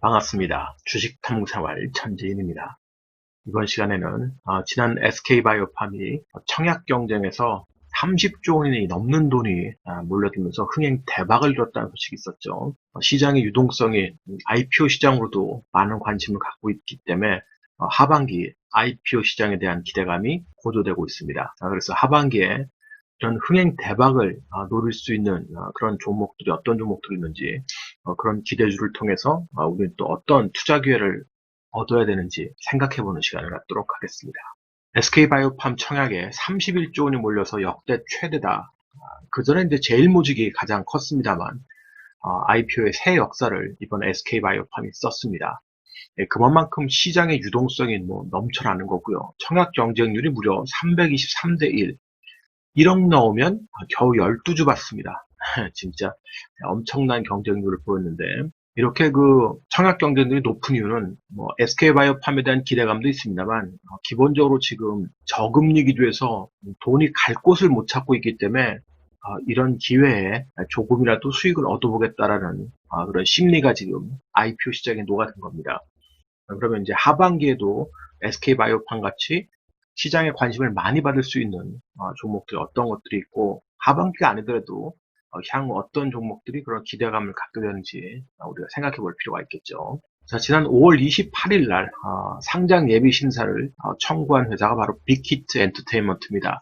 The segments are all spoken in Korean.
반갑습니다. 주식탐구생활 천재인입니다. 이번 시간에는 지난 SK바이오팜이 청약 경쟁에서 30조 원이 넘는 돈이 몰려들면서 흥행 대박을 이뤘다는 소식이 있었죠. 시장의 유동성이 IPO 시장으로도 많은 관심을 갖고 있기 때문에 하반기 IPO 시장에 대한 기대감이 고조되고 있습니다. 그래서 하반기에 이런 흥행 대박을 노릴 수 있는 그런 종목들이 어떤 종목들이 있는지 그런 기대주를 통해서 우리는 또 어떤 투자 기회를 얻어야 되는지 생각해보는 시간을 갖도록 하겠습니다. SK바이오팜 청약에 31조 원이 몰려서 역대 최대다. 그전에 이제 제일모직이 가장 컸습니다만 IPO의 새 역사를 이번 SK바이오팜이 썼습니다. 그만큼 시장의 유동성이 넘쳐나는 거고요. 청약 경쟁률이 무려 323대 1. 1억 넣으면 겨우 12주 받습니다. 진짜 엄청난 경쟁률을 보였는데, 이렇게 청약 경쟁률이 높은 이유는 SK바이오팜에 대한 기대감도 있습니다만 기본적으로 지금 저금리 기조에서 돈이 갈 곳을 못 찾고 있기 때문에 이런 기회에 조금이라도 수익을 얻어보겠다라는 그런 심리가 지금 IPO 시장에 녹아든 겁니다. 그러면 이제 하반기에도 SK바이오팜 같이 시장에 관심을 많이 받을 수 있는 종목들이 어떤 것들이 있고, 하반기가 아니더라도 향후 어떤 종목들이 그런 기대감을 갖게 되는지 우리가 생각해 볼 필요가 있겠죠. 자, 지난 5월 28일 날 상장 예비 심사를 청구한 회사가 바로 빅히트 엔터테인먼트입니다.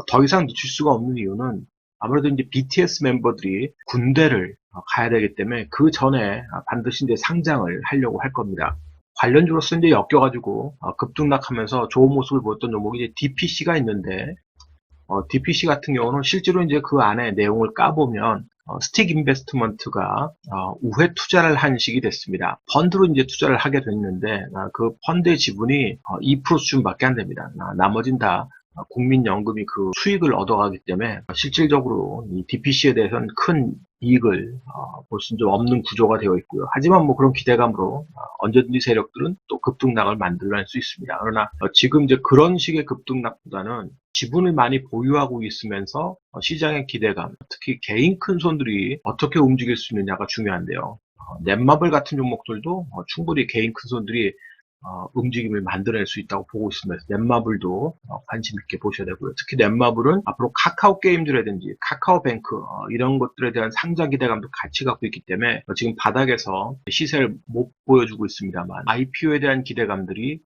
더 이상 늦출 수가 없는 이유는 아무래도 이제 BTS 멤버들이 군대를 가야 되기 때문에 그 전에 반드시 이제 상장을 하려고 할 겁니다. 관련주로서 이제 엮여가지고 급등락하면서 좋은 모습을 보였던 종목이 이제 DPC가 있는데, DPC 같은 경우는 실제로 이제 그 안에 내용을 까보면 스틱 인베스트먼트가 우회 투자를 한 식이 됐습니다. 펀드로 이제 투자를 하게 됐는데 그 펀드의 지분이 2% 수준밖에 안 됩니다. 나머진 다 국민연금이 그 수익을 얻어가기 때문에 실질적으로 이 DPC에 대해서는 큰 이익을 볼 수 좀 없는 구조가 되어 있고요. 하지만 그런 기대감으로 언제든지 세력들은 또 급등락을 만들어낼 수 있습니다. 그러나 지금 이제 그런 식의 급등락보다는 지분을 많이 보유하고 있으면서 시장의 기대감, 특히 개인 큰손들이 어떻게 움직일 수 있느냐가 중요한데요. 넷마블 같은 종목들도 충분히 개인 큰손들이 움직임을 만들어낼 수 있다고 보고 있습니다. 넷마블도 관심 있게 보셔야 되고요. 특히 넷마블은 앞으로 카카오 게임즈라든지 카카오뱅크 이런 것들에 대한 상장 기대감도 같이 갖고 있기 때문에 지금 바닥에서 시세를 못 보여주고 있습니다만 IPO에 대한 기대감들이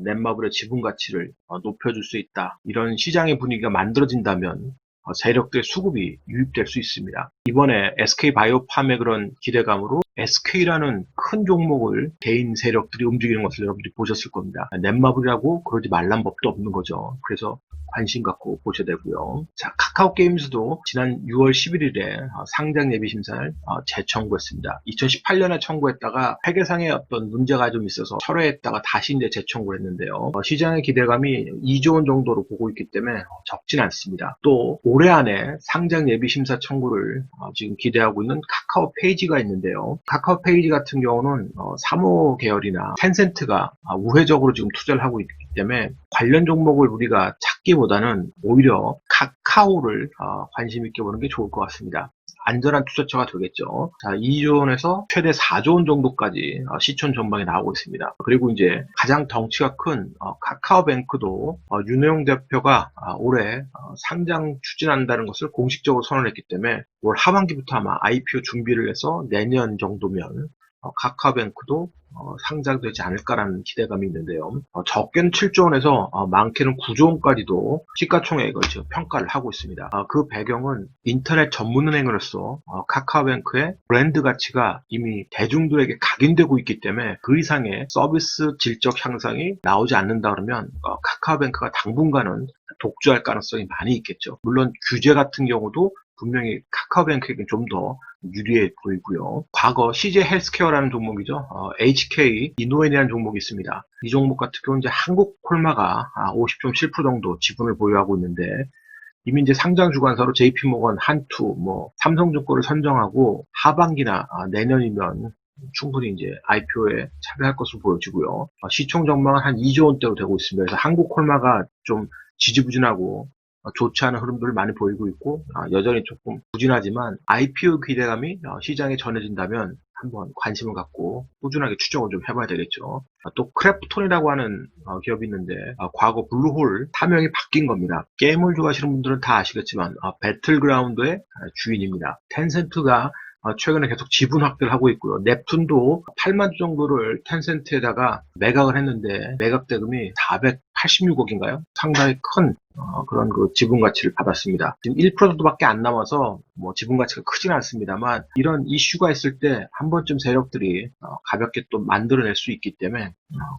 넷마블의 지분 가치를 높여줄 수 있다. 이런 시장의 분위기가 만들어진다면 세력들의 수급이 유입될 수 있습니다. 이번에 SK바이오팜의 그런 기대감으로 SK라는 큰 종목을 개인 세력들이 움직이는 것을 여러분들이 보셨을 겁니다. 넷마블이라고 그러지 말란 법도 없는 거죠. 그래서 관심 갖고 보셔야 되고요. 자, 카카오 게임즈도 지난 6월 11일에 상장 예비 심사를 재청구했습니다. 2018년에 청구했다가 회계상의 어떤 문제가 좀 있어서 철회했다가 다시 이제 재청구를 했는데요. 시장의 기대감이 2조 원 정도로 보고 있기 때문에 적진 않습니다. 또 올해 안에 상장 예비 심사 청구를 지금 기대하고 있는 카카오 페이지가 있는데요. 카카오 페이지 같은 경우는 사모 계열이나 텐센트가 우회적으로 지금 투자를 하고 있기 때문에 관련 종목을 우리가 찾기보다는 오히려 카카오를 관심 있게 보는 게 좋을 것 같습니다. 안전한 투자처가 되겠죠. 자, 2조 원에서 최대 4조 원 정도까지 시총 전망이 나오고 있습니다. 그리고 이제 가장 덩치가 큰 카카오뱅크도 윤호영 대표가 올해 상장 추진한다는 것을 공식적으로 선언했기 때문에 올 하반기부터 아마 IPO 준비를 해서 내년 정도면 카카오뱅크도 상장되지 않을까라는 기대감이 있는데요. 적게는 7조 원에서 많게는 9조 원까지도 시가총액을 지금 평가를 하고 있습니다. 그 배경은 인터넷 전문은행으로서 카카오뱅크의 브랜드 가치가 이미 대중들에게 각인되고 있기 때문에 그 이상의 서비스 질적 향상이 나오지 않는다 그러면 카카오뱅크가 당분간은 독주할 가능성이 많이 있겠죠. 물론 규제 같은 경우도 분명히 카카오뱅크에게 좀 더 유리해 보이고요. 과거 CJ 헬스케어라는 종목이죠. HK 이노엔이라는 종목이 있습니다. 이 종목 같은 경우는 이제 한국콜마가 50.7% 정도 지분을 보유하고 있는데 이미 이제 상장 주관사로 JP모건, 한투, 삼성증권을 선정하고 하반기나 내년이면 충분히 이제 IPO에 참여할 것으로 보여지고요. 시총 전망은 한 2조 원대로 되고 있습니다. 그래서 한국콜마가 좀 지지부진하고 좋지 않은 흐름들을 많이 보이고 있고 여전히 조금 부진하지만 IPO 기대감이 시장에 전해진다면 한번 관심을 갖고 꾸준하게 추적을 좀 해봐야 되겠죠. 또 크래프톤이라고 하는 기업이 있는데 과거 블루홀 사명이 바뀐 겁니다. 게임을 좋아하시는 분들은 다 아시겠지만 배틀그라운드의 주인입니다. 텐센트가 최근에 계속 지분 확대를 하고 있고요. 넵툰도 8만 주 정도를 텐센트에다가 매각을 했는데 매각 대금이 486억인가요? 상당히 큰 그런 그 지분 가치를 받았습니다. 지금 1%밖에 안 남아서 뭐 지분 가치가 크진 않습니다만 이런 이슈가 있을 때 한 번쯤 세력들이 가볍게 또 만들어낼 수 있기 때문에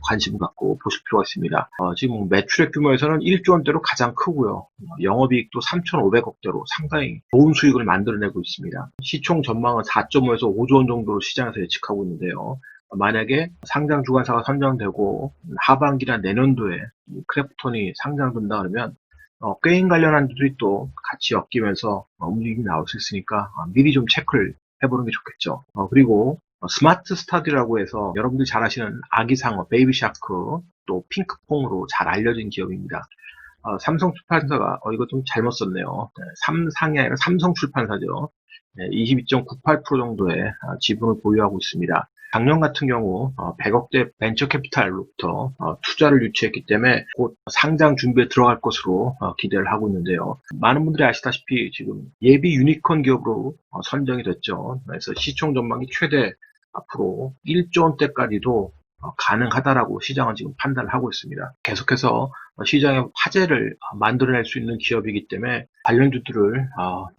관심 갖고 보실 필요가 있습니다. 지금 매출액 규모에서는 1조 원대로 가장 크고요. 영업이익도 3,500억대로 상당히 좋은 수익을 만들어내고 있습니다. 시총 전망은 4.5에서 5조 원 정도로 시장에서 예측하고 있는데요. 만약에 상장 주관사가 선정되고 하반기나 내년도에 크래프톤이 상장된다 그러면 게임 관련한 들이 또 같이 엮이면서 움직임이 나올 수 있으니까 미리 좀 체크를 해보는 게 좋겠죠. 그리고 스마트 스타디라고 해서 여러분들이 잘 아시는 아기상어, 베이비샤크, 또 핑크퐁으로 잘 알려진 기업입니다. 삼성 출판사가 이거 좀 잘못 썼네요. 삼상이 아니라 삼성 출판사죠. 22.98% 정도의 지분을 보유하고 있습니다. 작년 같은 경우 100억대 벤처 캐피탈로부터 투자를 유치했기 때문에 곧 상장 준비에 들어갈 것으로 기대를 하고 있는데요. 많은 분들이 아시다시피 지금 예비 유니콘 기업으로 선정이 됐죠. 그래서 시총 전망이 최대 앞으로 1조 원대까지도 가능하다라고 시장은 지금 판단을 하고 있습니다. 계속해서 시장에 화제를 만들어낼 수 있는 기업이기 때문에 관련주들을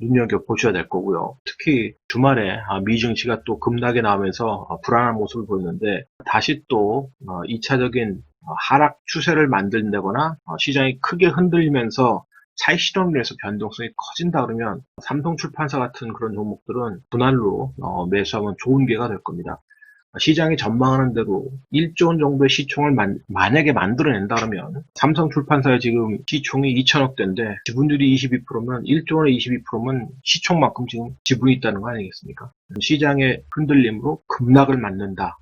눈여겨보셔야 될 거고요. 특히 주말에 미증시가 또 급락에 나오면서 불안한 모습을 보였는데 다시 또 2차적인 하락 추세를 만든다거나 시장이 크게 흔들리면서 차익 실현을 해서 변동성이 커진다 그러면 삼성출판사 같은 그런 종목들은 분할로 매수하면 좋은 기회가 될 겁니다. 시장이 전망하는 대로 1조 원 정도의 시총을 만약에 만들어낸다 그러면 삼성출판사의 지금 시총이 2천억대인데 지분율이 22%면 1조 원에 22%면 시총만큼 지금 지분이 있다는 거 아니겠습니까? 시장의 흔들림으로 급락을 맞는다.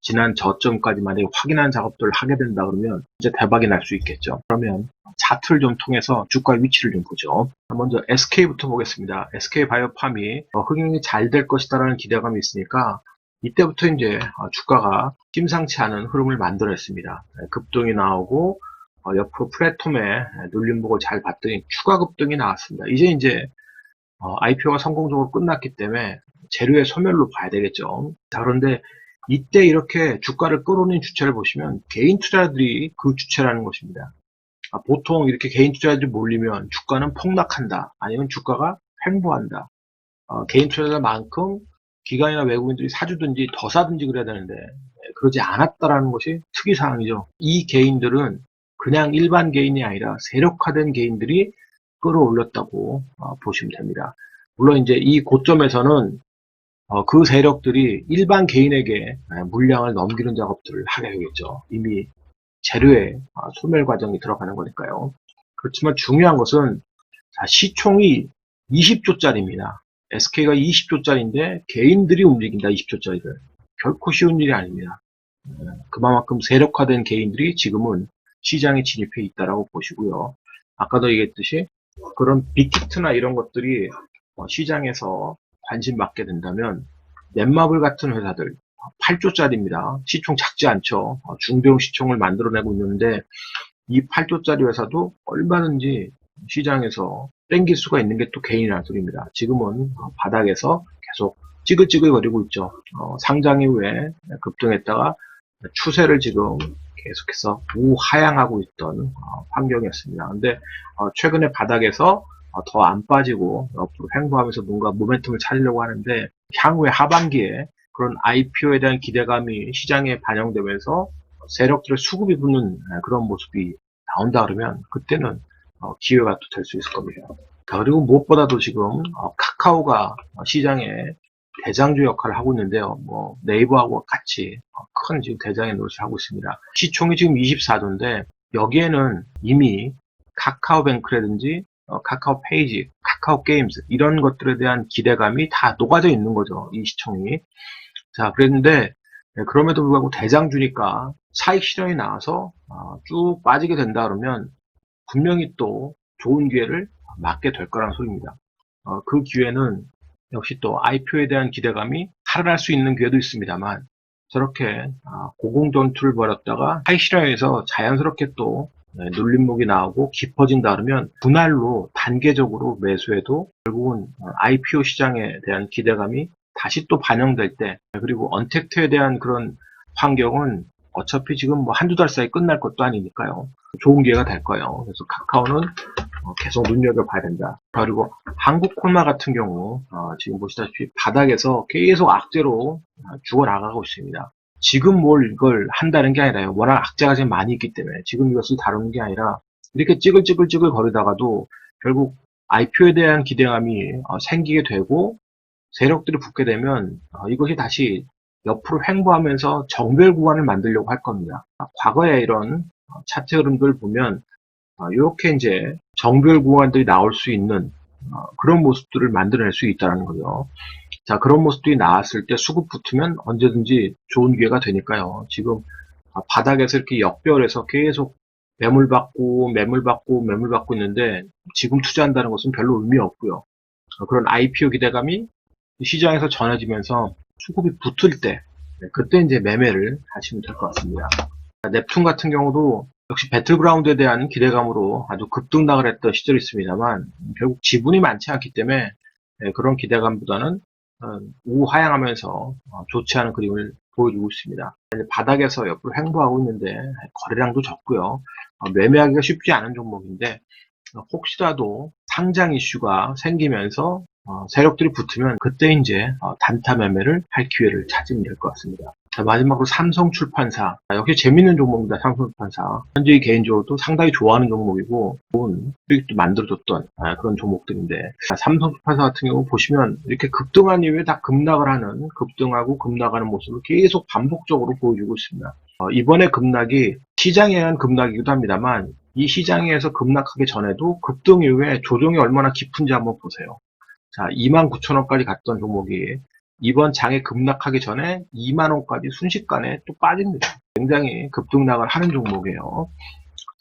지난 저점까지 만약에 확인하는 작업들을 하게 된다 그러면 이제 대박이 날 수 있겠죠. 그러면 차트를 좀 통해서 주가의 위치를 좀 보죠. 먼저 SK부터 보겠습니다. SK바이오팜이 흥행이 잘 될 것이다라는 기대감이 있으니까 이때부터 이제 주가가 심상치 않은 흐름을 만들어냈습니다. 급등이 나오고 옆으로 플랫폼에 눌림목을 잘 봤더니 추가 급등이 나왔습니다. 이제 IPO가 성공적으로 끝났기 때문에 재료의 소멸로 봐야 되겠죠. 자, 그런데 이때 이렇게 주가를 끌어올린 주체를 보시면 개인 투자들이 그 주체라는 것입니다. 보통 이렇게 개인 투자들이 몰리면 주가는 폭락한다. 아니면 주가가 횡보한다. 개인 투자자만큼 기관이나 외국인들이 사주든지 더 사든지 그래야 되는데 그러지 않았다라는 것이 특이사항이죠. 이 개인들은 그냥 일반 개인이 아니라 세력화된 개인들이 끌어올렸다고 보시면 됩니다. 물론 이제 이 고점에서는 그 세력들이 일반 개인에게 물량을 넘기는 작업들을 하게 되겠죠. 이미 재료의 소멸 과정이 들어가는 거니까요. 그렇지만 중요한 것은 시총이 20조짜리입니다. SK가 20조짜리인데 개인들이 움직인다 20조짜리를. 결코 쉬운 일이 아닙니다. 그만큼 세력화된 개인들이 지금은 시장에 진입해 있다라고 보시고요. 아까도 얘기했듯이 그런 빅히트나 이런 것들이 시장에서 관심 받게 된다면 넷마블 같은 회사들 8조짜리입니다. 시총 작지 않죠. 중대형 시총을 만들어내고 있는데 이 8조짜리 회사도 얼마든지 시장에서 땡길 수가 있는 게 또 개인이라는 소리입니다. 지금은 바닥에서 계속 찌글찌글거리고 있죠. 상장 이후에 급등했다가 추세를 지금 계속해서 우하향하고 있던 환경이었습니다. 근데 최근에 바닥에서 더 안 빠지고 옆으로 횡보하면서 뭔가 모멘텀을 찾으려고 하는데 향후에 하반기에 그런 IPO에 대한 기대감이 시장에 반영되면서 세력들의 수급이 붙는 그런 모습이 나온다 그러면 그때는 기회가 또 될 수 있을 겁니다. 그리고 무엇보다도 지금 카카오가 시장에 대장주 역할을 하고 있는데요. 네이버하고 같이 큰 지금 대장의 노릇을 하고 있습니다. 시총이 지금 24조인데 여기에는 이미 카카오뱅크라든지 카카오 페이지, 카카오 게임즈 이런 것들에 대한 기대감이 다 녹아져 있는 거죠. 이 시총이. 자, 그랬는데 그럼에도 불구하고 대장주니까 차익 실현이 나와서 쭉 빠지게 된다 그러면 분명히 또 좋은 기회를 맞게 될 거라는 소리입니다. 그 기회는 역시 또 IPO에 대한 기대감이 살아날 수 있는 기회도 있습니다만, 저렇게 고공전투를 벌였다가 하이 시장에서 자연스럽게 또 눌림목이 나오고 깊어진다 그러면 분할로 단계적으로 매수해도 결국은 IPO 시장에 대한 기대감이 다시 또 반영될 때, 그리고 언택트에 대한 그런 환경은 어차피 지금 뭐 한두 달 사이 끝날 것도 아니니까요. 좋은 기회가 될 거예요. 그래서 카카오는 계속 눈여겨봐야 된다. 그리고 한국콜마 같은 경우 지금 보시다시피 바닥에서 계속 악재로 죽어나가고 있습니다. 지금 뭘 이걸 한다는 게 아니라요. 워낙 악재가 지금 많이 있기 때문에 지금 이것을 다루는 게 아니라 이렇게 찌글찌글 거리다가도 결국 IPO에 대한 기대감이 생기게 되고 세력들이 붙게 되면 이것이 다시 옆으로 횡보하면서 정별 구간을 만들려고 할 겁니다. 과거에 이런 차트 흐름들 보면 이렇게 이제 정별 구간들이 나올 수 있는 그런 모습들을 만들어낼 수 있다는 거죠. 자, 그런 모습들이 나왔을 때 수급 붙으면 언제든지 좋은 기회가 되니까요. 지금 바닥에서 이렇게 역별해서 계속 매물받고 있는데 지금 투자한다는 것은 별로 의미 없고요. 그런 IPO 기대감이 시장에서 전해지면서 수급이 붙을 때 그때 이제 매매를 하시면 될 것 같습니다. 넵튠 같은 경우도 역시 배틀그라운드에 대한 기대감으로 아주 급등락을 했던 시절이 있습니다만 결국 지분이 많지 않기 때문에 그런 기대감보다는 우하향하면서 좋지 않은 그림을 보여주고 있습니다. 바닥에서 옆으로 횡보하고 있는데 거래량도 적고요. 매매하기가 쉽지 않은 종목인데 혹시라도 상장 이슈가 생기면서 세력들이 붙으면 그때 이제 단타 매매를 할 기회를 찾으면 될 것 같습니다. 자, 마지막으로 삼성출판사. 역시 재밌는 종목입니다. 삼성출판사. 현재 개인적으로도 상당히 좋아하는 종목이고 좋은 수익도 만들어줬던 그런 종목들인데 삼성출판사 같은 경우 보시면 이렇게 급등한 이후에 다 급락을 하는 급등하고 급락하는 모습을 계속 반복적으로 보여주고 있습니다. 이번에 급락이 시장에 의한 급락이기도 합니다만 이 시장에서 급락하기 전에도 급등 이후에 조정이 얼마나 깊은지 한번 보세요. 자, 29,000원까지 갔던 종목이 이번 장에 급락하기 전에 2만원까지 순식간에 또 빠집니다. 굉장히 급등락을 하는 종목이에요.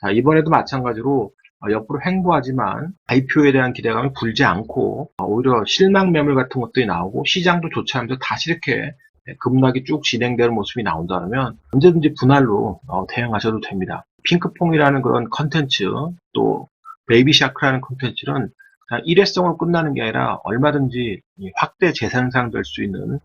자, 이번에도 마찬가지로 옆으로 횡보하지만 IPO에 대한 기대감이 불지 않고 오히려 실망 매물 같은 것들이 나오고 시장도 좋지 않으면서 다시 이렇게 급락이 쭉 진행되는 모습이 나온다면 언제든지 분할로 대응하셔도 됩니다. 핑크퐁이라는 그런 컨텐츠 또 베이비샤크라는 컨텐츠는 일회성으로 끝나는 게 아니라 얼마든지 확대 재생산될 수 있는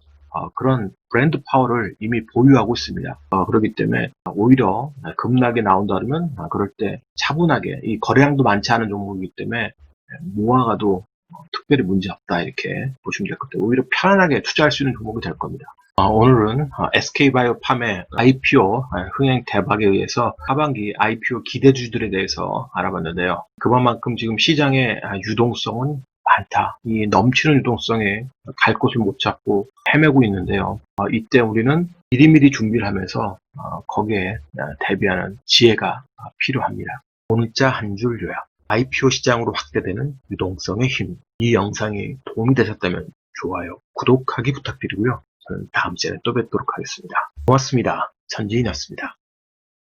그런 브랜드 파워를 이미 보유하고 있습니다. 그렇기 때문에 오히려 급락이 나온다면 그럴 때 차분하게 이 거래량도 많지 않은 종목이기 때문에 모아가도 특별히 문제 없다 이렇게 보시면 될 것 같아요. 오히려 편안하게 투자할 수 있는 종목이 될 겁니다. 오늘은 SK바이오팜의 IPO 흥행 대박에 의해서 하반기 IPO 기대주들에 대해서 알아봤는데요. 그만큼 지금 시장의 유동성은 많다. 이 넘치는 유동성에 갈 곳을 못 찾고 헤매고 있는데요. 이때 우리는 미리미리 준비를 하면서 거기에 대비하는 지혜가 필요합니다. 오늘자 한 줄 요약. IPO 시장으로 확대되는 유동성의 힘. 이 영상이 도움이 되셨다면 좋아요, 구독하기 부탁드리고요. 저는 다음 시간에 또 뵙도록 하겠습니다. 고맙습니다. 전지인이었습니다.